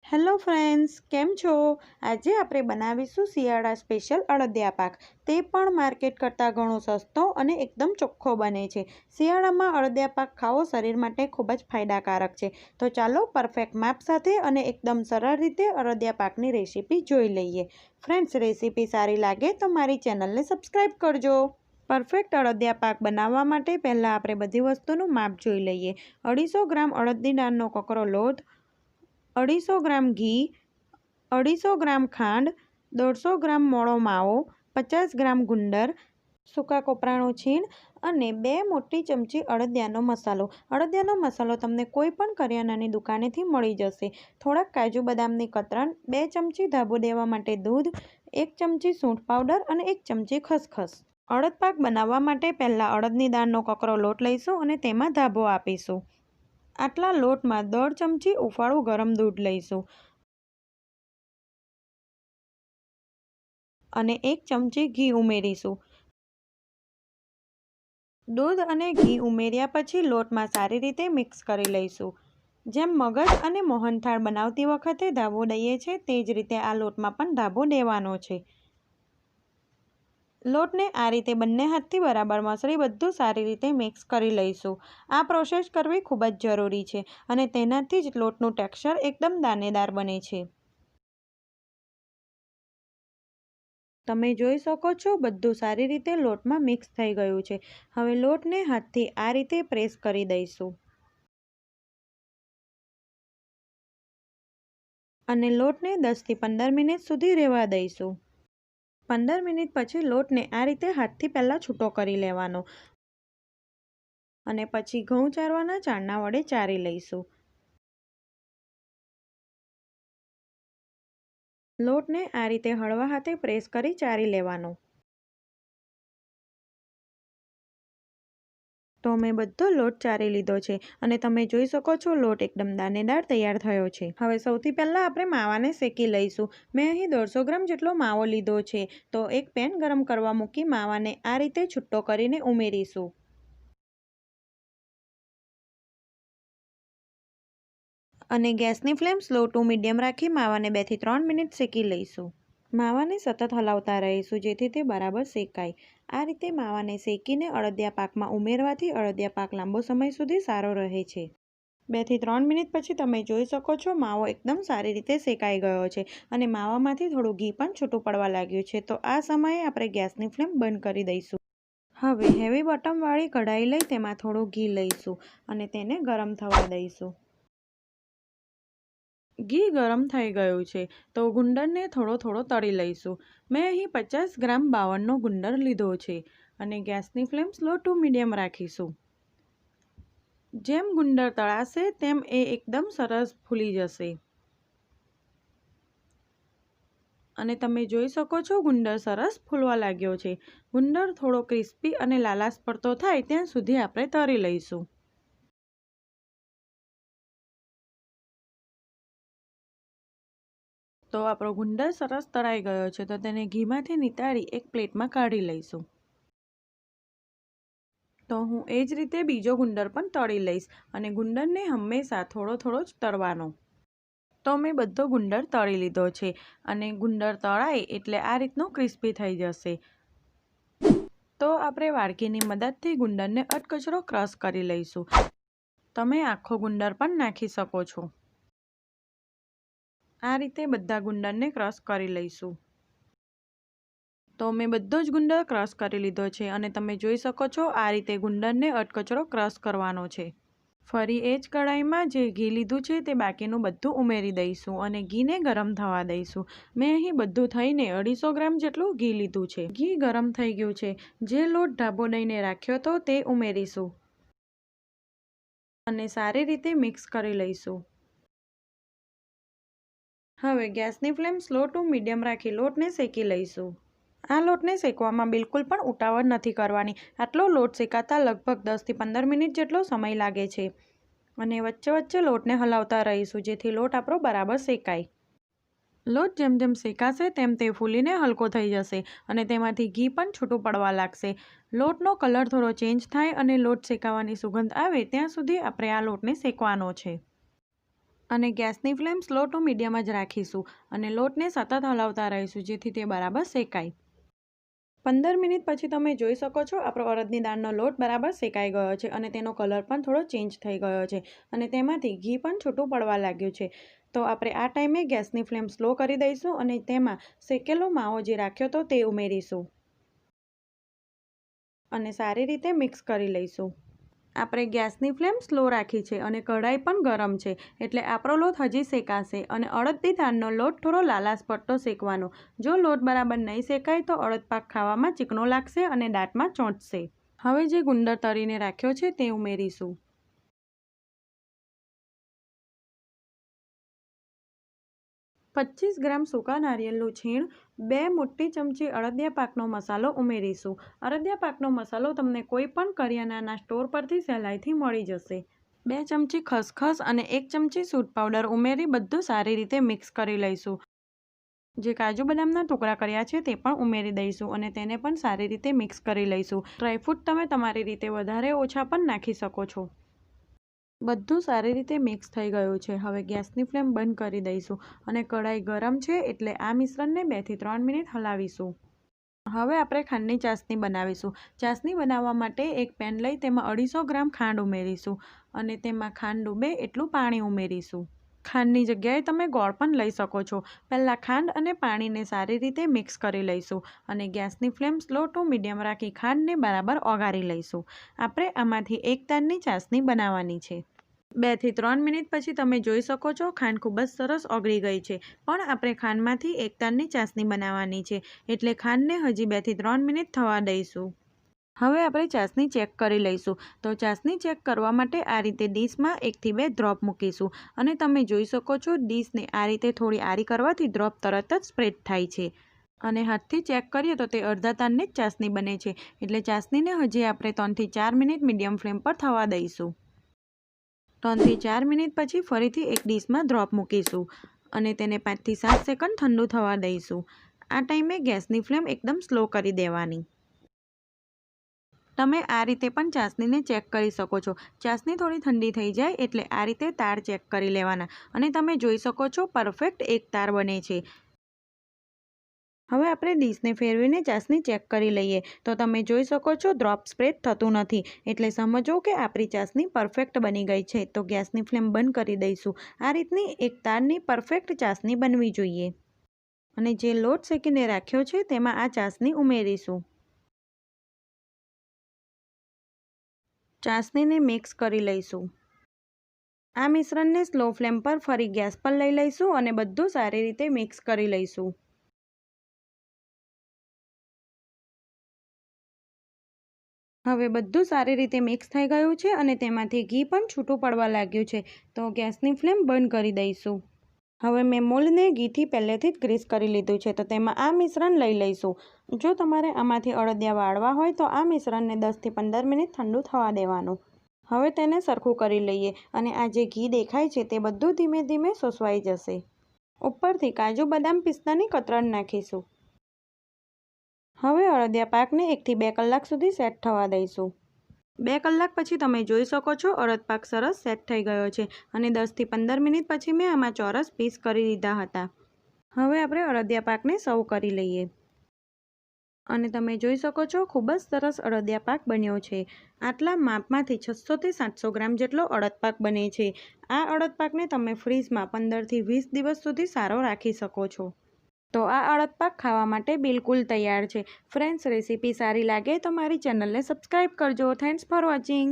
Hello friends, કેમ છો? આજે આપણે બનાવીશું શિયાળા સ્પેશિયલ અડદિયા પાક. તે પણ માર્કેટ કરતાં ઘણો સસ્તો અને એકદમ ચોખ્ખો બને છે. શિયાળામાં અડદિયા પાક ખાવો શરીર માટે ખૂબ જ ફાયદાકારક છે. તો ચાલો પરફેક્ટ માપ સાથે અને એકદમ સરળ રીતે અડદિયા પાકની રેસીપી જોઈ લઈએ. ફ્રેન્ડ્સ, રેસીપી સારી લાગે તો મારી ચેનલને સબસ્ક્રાઈબ કરજો. પરફેક્ટ અડદિયા પાક બનાવવા માટે પહેલાં આપણે બધી વસ્તુનું માપ જોઈ લઈએ. 250 ગ્રામ અડદની દાળનો કકરો લોટ, 250 ગ્રામ ઘી, 250 ગ્રામ ખાંડ, 150 ગ્રામ મોળો માવો, 50 ગ્રામ ગુંદર, સૂકા કોપરાનું છીણ અને 2 મોટી ચમચી અડદિયાનો મસાલો. અડદિયાનો મસાલો તમને કોઈ પણ કરિયાણાની દુકાનેથી મળી જશે. થોડાક કાજુ બદામની કતરણ, 2 ચમચી ધાબો દેવા માટે દૂધ, 1 ચમચી સૂંઠ પાવડર અને 1 ચમચી ખસખસ. અડદ પાક બનાવવા માટે પહેલાં અડદની દાળનો કકરો લોટ લઈશું અને તેમાં ધાબો આપીશું. આટલા લોટમાં 1.5 ચમચી ઉફાળું ગરમ દૂધ લઈશું અને 1 ચમચી ઘી ઉમેરીશું. દૂધ અને ઘી ઉમેર્યા પછી લોટમાં સારી રીતે મિક્સ કરી લઈશું. જેમ મગજ અને મોહનથાળ બનાવતી વખતે ધાબો દઈએ છે તે જ રીતે આ લોટમાં પણ ધાબો દેવાનો છે. લોટને આ રીતે બંને હાથથી બરાબર મસળી બધું સારી રીતે મિક્સ કરી લઈશું. આ પ્રોસેસ કરવી ખૂબ જ જરૂરી છે અને તેનાથી જ લોટનું ટેક્સચર એકદમ દાણેદાર બને છે. તમે જોઈ શકો છો બધું સારી રીતે લોટમાં મિક્સ થઈ ગયું છે. હવે લોટને હાથથી આ રીતે પ્રેસ કરી દઈશું અને લોટને 10 થી 15 મિનિટ સુધી રહેવા દઈશું. 15 મિનિટ પછી લોટને આ રીતે હાથથી પહેલાં છૂટો કરી લેવાનો અને પછી ઘઉં ચારવાના ચાળણા વડે ચારી લઈશું. લોટને આ રીતે હળવા હાથે પ્રેસ કરી ચારી લેવાનો. તો મેં બધો લોટ ચારી લીધો છે અને તમે જોઈ શકો છો લોટ એકદમ દાણેદાર તૈયાર થયો છે. હવે સૌથી પહેલાં આપણે માવાને શેકી લઈશું. મેં અહીં 150 ગ્રામ જેટલો માવો લીધો છે. તો એક પેન ગરમ કરવા મૂકી માવાને આ રીતે છૂટો કરીને ઉમેરીશું. અને ગેસની ફ્લેમ સ્લો ટુ મીડિયમ રાખી માવાને 2 થી 3 મિનિટ શેકી લઈશું. માવાને સતત હલાવતા રહીશું જેથી તે બરાબર શેકાય. આ રીતે માવાને શેકીને અડદિયા પાકમાં ઉમેરવાથી અડદિયા પાક લાંબો સમય સુધી સારો રહે છે. 2 થી 3 મિનિટ પછી તમે જોઈ શકો છો માવો એકદમ સારી રીતે શેકાઈ ગયો છે અને માવામાંથી થોડું ઘી પણ છૂટું પડવા લાગ્યું છે. તો આ સમયે આપણે ગેસની ફ્લેમ બંધ કરી દઈશું. હવે હેવી બટમવાળી કઢાઈ લઈ તેમાં થોડું ઘી લઈશું અને તેને ગરમ થવા દઈશું. ઘી ગરમ થઈ ગયું છે તો ગુંદરને થોડો થોડો તળી લઈશું. મેં અહીં 50 ગ્રામ બાવળનો ગુંદર લીધો છે અને ગેસની ફ્લેમ સ્લો ટુ મીડિયમ રાખીશું. જેમ ગુંદર તળાશે તેમ એ એકદમ સરસ ફૂલી જશે અને તમે જોઈ શકો છો ગુંદર સરસ ફૂલવા લાગ્યો છે. ગુંદર થોડો ક્રિસ્પી અને લાલાશ પડતો થાય ત્યાં સુધી આપણે તળી લઈશું. તો આપણો ગુંદર સરસ તળાઈ ગયો છે તો તેને ઘીમાંથી નિતારી એક પ્લેટમાં કાઢી લઈશું. તો હું એ જ રીતે બીજો ગુંદર પણ તળી લઈશ અને ગુંદરને હંમેશા થોડો થોડો જ તળવાનો. તો મેં બધો ગુંદર તળી લીધો છે અને ગુંદર તળાય એટલે આ રીતનો ક્રિસ્પી થઈ જશે. તો આપણે વાડકીની મદદથી ગુંદરને અધકચરો ક્રશ કરી લઈશું. તમે આખો ગુંદર પણ નાખી શકો છો. આ રીતે બધા ગુંદરને ક્રશ કરી લઈશું. તો મેં બધો જ ગુંદર ક્રશ કરી લીધો છે અને તમે જોઈ શકો છો આ રીતે ગુંદરને અધકચરો ક્રશ કરવાનો છે. ફરી એ જ કઢાઈમાં જે ઘી લીધું છે તે બાકીનું બધું ઉમેરી દઈશું અને ઘીને ગરમ થવા દઈશું. મેં અહીં બધું થઈને 250 ગ્રામ જેટલું ઘી લીધું છે. ઘી ગરમ થઈ ગયું છે. જે લોટ ધાબો દઈને રાખ્યો હતો તે ઉમેરીશું અને સારી રીતે મિક્સ કરી લઈશું. હવે ગેસની ફ્લેમ સ્લો ટુ મીડિયમ રાખી લોટને શેકી લઈશું. આ લોટને શેકવામાં બિલકુલ પણ ઉતાવળ નથી કરવાની. આટલો લોટ શેકાતા લગભગ 10 થી 15 મિનિટ જેટલો સમય લાગે છે અને વચ્ચે વચ્ચે લોટને હલાવતા રહીશું જેથી લોટ આપણો બરાબર શેકાય. લોટ જેમ જેમ શેકાશે તેમ તે ફૂલીને હલકો થઈ જશે અને તેમાંથી ઘી પણ છૂટું પડવા લાગશે. લોટનો કલર થોડો ચેન્જ થાય અને લોટ શેકાવાની સુગંધ આવે ત્યાં સુધી આપણે આ લોટને શેકવાનો છે. અને ગેસની ફ્લેમ સ્લો ટુ મીડિયમ જ રાખીશું અને લોટને સતત હલાવતા રહીશું જેથી તે બરાબર શેકાય. 15 મિનિટ પછી તમે જોઈ શકો છો આપણો અડદની દાળનો લોટ બરાબર શેકાઈ ગયો છે અને તેનો કલર પણ થોડો ચેન્જ થઈ ગયો છે અને તેમાંથી ઘી પણ છૂટું પડવા લાગ્યું છે. તો આપણે આ ટાઈમે ગેસની ફ્લેમ સ્લો કરી દઈશું અને તેમાં શેકેલો માવો જે રાખ્યો હતો તે ઉમેરીશું અને સારી રીતે મિક્સ કરી લઈશું. આપણે ગેસની ફ્લેમ સ્લો રાખી છે અને કઢાઈ પણ ગરમ છે એટલે આપણો લોટ હજી શેકાશે અને અડદની દાળનો લોટ થોડો લાલાશ પડતો શેકવાનો. જો લોટ બરાબર નહીં શેકાય તો અડદ પાક ખાવામાં ચીકણો લાગશે અને દાંતમાં ચોંટશે. હવે જે ગુંદર તળીને રાખ્યો છે તે ઉમેરીશું. 25 ગ્રામ સૂકા નારિયેળનું છીણ, 2 મોટી ચમચી અડદિયા પાકનો મસાલો ઉમેરીશું. અડદિયા પાકનો મસાલો તમને કોઈ પણ કરિયાણાના સ્ટોર પરથી સહેલાઈથી મળી જશે. 2 ચમચી ખસખસ અને 1 ચમચી સૂંઠ પાવડર ઉમેરી બધું સારી રીતે મિક્સ કરી લઈશું. જે કાજુ બદામના ટુકડા કર્યા છે તે પણ ઉમેરી દઈશું અને તેને પણ સારી રીતે મિક્સ કરી લઈશું. ડ્રાયફ્રૂટ તમે તમારી રીતે વધારે ઓછા પણ નાખી શકો છો. બધું સારી રીતે મિક્સ થઈ ગયું છે. હવે ગેસની ફ્લેમ બંધ કરી દઈશું અને કઢાઈ ગરમ છે એટલે આ મિશ્રણને 2 થી 3 મિનિટ હલાવીશું. હવે આપણે ખાંડની ચાસણી બનાવીશું. ચાસણી બનાવવા માટે એક પેન લઈ તેમાં 250 ગ્રામ ખાંડ ઉમેરીશું અને તેમાં ખાંડ ડૂબે એટલું પાણી ઉમેરીશું. ખાંડની જગ્યાએ તમે ગોળ પણ લઈ શકો છો. પહેલાં ખાંડ અને પાણીને સારી રીતે મિક્સ કરી લઈશું અને ગેસની ફ્લેમ સ્લો ટુ મીડિયમ રાખી ખાંડને બરાબર ઓગાળી લઈશું. આપણે આમાંથી એક તારની ચાસણી બનાવવાની છે. 2 થી 3 મિનિટ પછી તમે જોઈ શકો છો ખાંડ ખૂબ જ સરસ ઓગળી ગઈ છે. પણ આપણે ખાંડમાંથી એક તારની ચાસણી બનાવવાની છે એટલે ખાંડને હજી 2 થી 3 મિનિટ થવા દઈશું. હવે આપણે ચાસણી ચેક કરી લઈશું. તો ચાસણી ચેક કરવા માટે આ રીતે ડીશમાં 1 થી 2 ડ્રોપ મૂકીશું અને તમે જોઈ શકો છો ડીશને આ રીતે થોડી આરી કરવાથી ડ્રોપ તરત જ સ્પ્રેડ થાય છે અને હાથથી ચેક કરીએ તો તે અડધા તારની જ ચાસણી બને છે એટલે ચાસણીને હજી આપણે 3 થી 4 મિનિટ મીડિયમ ફ્લેમ પર થવા દઈશું. 3 થી 4 મિનિટ પછી ફરીથી એક ડીશમાં ડ્રોપ મૂકીશું અને તેને 5 થી 7 સેકન્ડ ઠંડુ થવા દઈશું. આ ટાઈમે ગેસની ફ્લેમ એકદમ સ્લો કરી દેવાની. તમે આ રીતે પણ ચાસણીને ચેક કરી શકો છો. ચાસણી થોડી ઠંડી થઈ જાય એટલે આ રીતે તાર ચેક કરી લેવાના અને તમે જોઈ શકો છો પરફેક્ટ એક તાર બને છે. હવે આપણે ડીશને ફેરવીને ચાસણી ચેક કરી લઈએ તો તમે જોઈ શકો છો ડ્રોપ સ્પ્રેડ થતું નથી એટલે સમજો કે આપણી ચાસણી પરફેક્ટ બની ગઈ છે. તો ગેસની ફ્લેમ બંધ કરી દઈશું. આ રીતની એક તારની પરફેક્ટ ચાસણી બનવી જોઈએ અને જે લોટ શેકીને રાખ્યો છે તેમાં આ ચાસણી ઉમેરીશું. ચાસણીને મિક્સ કરી લઈશું. આ મિશ્રણને સ્લો ફ્લેમ પર ફરી ગેસ પર લઈ લઈશું અને બધું સારી રીતે મિક્સ કરી લઈશું. હવે બધું સારી રીતે મિક્સ થઈ ગયું છે અને તેમાંથી ઘી પણ છૂટું પડવા લાગ્યું છે તો ગેસની ફ્લેમ બંધ કરી દઈશું. હવે મેં મોલ્ડને ઘીથી પહેલેથી જ ગ્રીસ કરી લીધું છે તો તેમાં આ મિશ્રણ લઈ લઈશું. જો તમારે આમાંથી અડદિયા વાળવા હોય તો આ મિશ્રણને 10 થી 15 મિનિટ ઠંડુ થવા દેવાનું. હવે તેને સરખું કરી લઈએ અને આ જે ઘી દેખાય છે તે બધું ધીમે ધીમે શોષવાઈ જશે. ઉપરથી કાજુ બદામ પિસ્તાની કતરણ નાખીશું. હવે અડદિયા પાકને 1 થી 2 કલાક સુધી સેટ થવા દઈશું. 2 કલાક પછી તમે જોઈ શકો છો અડદ પાક સરસ સેટ થઈ ગયો છે અને 10 થી 15 મિનિટ પછી મેં આમાં ચોરસ પીસ કરી લીધા હતા. હવે આપણે અડદિયા પાકને સર્વ કરી લઈએ અને તમે જોઈ શકો છો ખૂબ જ સરસ અડદિયા પાક બન્યો છે. આટલા માપમાંથી 600 થી 700 ગ્રામ જેટલો અડદ પાક બને છે. આ અડદ પાકને તમે ફ્રીજમાં 15 થી 20 દિવસ સુધી સારો રાખી શકો છો. તો આ અડદ પાક ખાવા માટે બિલકુલ તૈયાર છે. ફ્રેન્ડ્સ, રેસીપી સારી લાગે તો મારી ચેનલને સબસ્ક્રાઈબ કરજો. Thanks for watching.